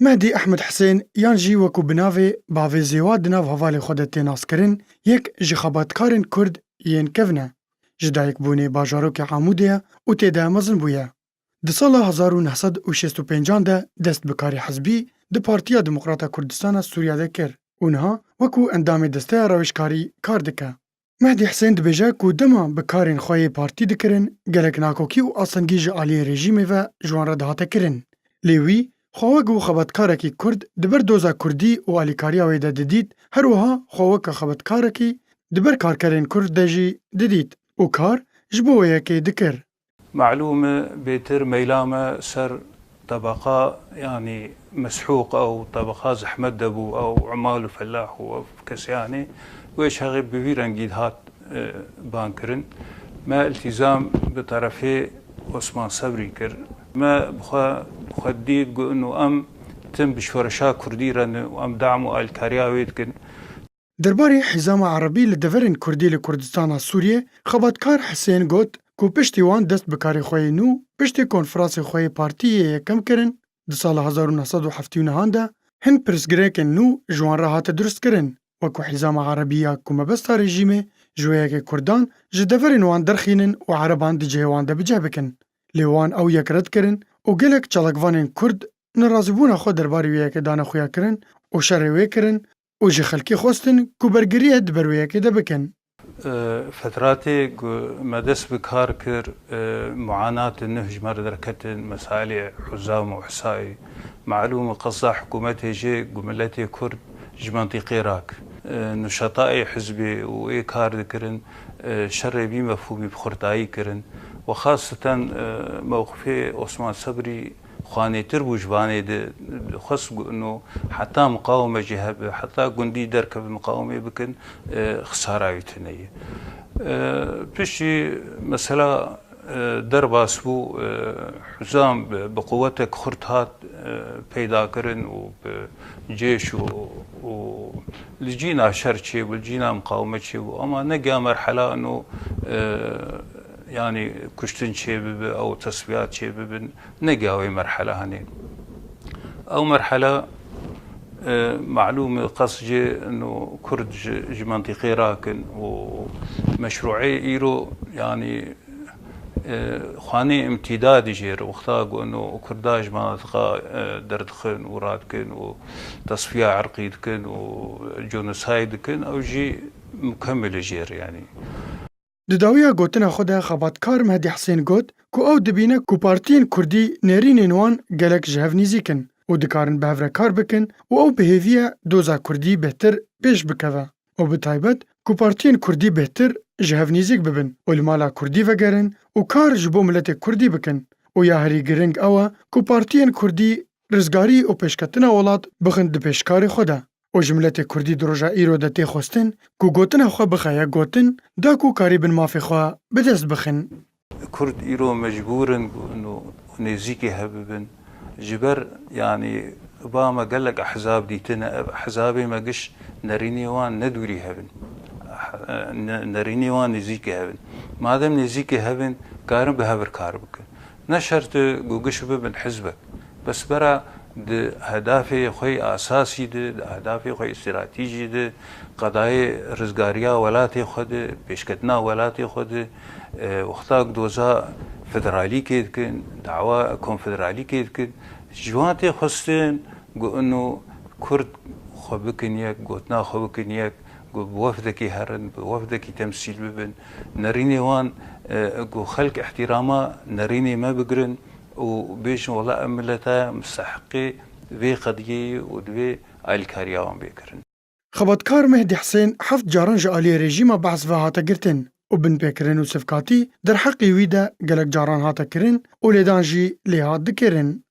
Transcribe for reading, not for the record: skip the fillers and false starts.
مهدی احمد حسین یان جی وکو بناوی باوی زیواد دناو هوالی خود تیناس کرن یک جی خباتکارن کرد یین کفنه. جدایک بونی باجاروک عمودیه و تیده مزن بویه. ده سال 1965 ده دست بکاری حزبی ده پارتیا دموکراتا کردستان سوریا ده کر. اونها وکو اندام دسته روشکاری کار دکه. مهدی حسین دبیجه کو دما بکارین خواه پارتی دکرن گلک ناکوکی و آسنگی جعالی رژیمی و جوان را دهاته کرن. لیوی خواهگ و خباتکارکی کرد دبر دوزا کردی و آلیکاریا ویده ددید هر وها خواهگ خباتکارکی دبر کارکرین کرد دجی ددید و کار جبوه یکی دکر. معلومة بيتر ميلامة سر طبقة يعني مسحوق أو طبقة زحمة دبو أو عمال وفلاح وكسياني ويش هغي بفيران جيد هات بانكرن ما التزام بطرفي عثمان صبري كر ما بخديد قو انه ام تم بشورشا كرديرن وام دعمو الكارياويت كن درباري حزام عربي لدفرن كردي لكردستان سوريا خباتكار حسين قوت کو پشتی وان دست بکاری خوی نو پشتی کنفرانس خوی پارتی یکم کرن د سال 1979 ده هن پرسگریکن نو جوان را هات درست کرن وکو حزام عربیه کومه بستا رژیمه جویه که کردان جدفرن وان درخینن و عربان دی جهوان ده بجه بکن لیوان او یک رد کرن و گلک چلقوانین کرد نرازبون خود درباری ویه که دانه خویا کرن و شرویه کرن و جه خلکی خوستن کو برگریه دبرویه که ده بکن. فتراتي مدس بكار كر معاناة النهج مردركت مسالي حزام وحسائي معلومة قصة حكومته جي قملتي كرد جمنطقي راك نشطائي حزبي وإي كار ذكرن شر بي مفهومي بخرطائي كرن وخاصة موقفي عثمان صبري خواني تربو جباني خص انه حتى مقاومه جهه حتى قندي دركب مقاومه بكن خساره يتنيه بشي مثلا درباس بو حزام بقوتك خرطات پیدا کرن وبجيش و لجينا شرشي والجينا مقاومه شي اما نجا مرحله انه يعني كشتن شيء أو تصفيات شيء نجاوي مرحلة هني أو مرحلة معلومة قصجي إنه كرد منطقي راكن ومشروعي إيرو يعني خواني امتداد جير واختاقوا إنه كرداج مناطق دردخن ورادكن وتصفية عرقيدكن وجونوسايدكن أو جي مكمل جير يعني. دداویا گوتنا خود خباتکار مهدی حسین گوت کو او دبینه کو پارتین کردی نرینین وان گلک جهونیزی کن و دکارن بهوره کار بکن و او بهیویه دوزا کردی بهتر پیش بکوه و بتایبت کو پارتین کردی بهتر جهونیزیک ببن و لمالا کردی وگرن و کار جبو ملت کردی بکن و یا هری گرنگ اوه کو پارتین کردی رزگاری و پیشکتنا ولاد بخند پیشکاری خوده و جملت کردی دروژا ایرو ده تی خوستن کو گوتن خو بخایا گوتن دا کو کاری بن مافی خو بدست بخن كرد إيرو مجبورن إنه نزيكي هببن جبر يعني أوباما قال لك أحزاب ديتنا أحزابي ما قش نريني وان ندوري هبن نريني وان نزيكي هبن ما دام نزيكي هبن كارن بهبر كاربك نشرت قوقش ببن حزبك بس برا ده هدافي خوي أساسي ده هدافي خوي استراتيجي ده قضايا رزقاريا ولاتي خود بيشكتنا ولاتي خود وقتاك دوزا فدرالي كيدكن دعوة كونفدرالي كيدكن جوانتي خستين قو انه كرد خبكن يك قوتنا خبكن يك قو بوفدكي هرن بوفدكي تمثيل ببن نريني وان قو خلق احتراما نريني ما بقرن وبيش والله أملتا مستحقي في قضية ودوي الكارياوان بيكرن خباتکار مهدی حسین حفت جاران جعالی رژیما بحث و هاتا گرتن و بن پیکرن و صفکاتی در حقی ویده گلک جاران هاتا کرن و لیدان جی لیهات دکرن.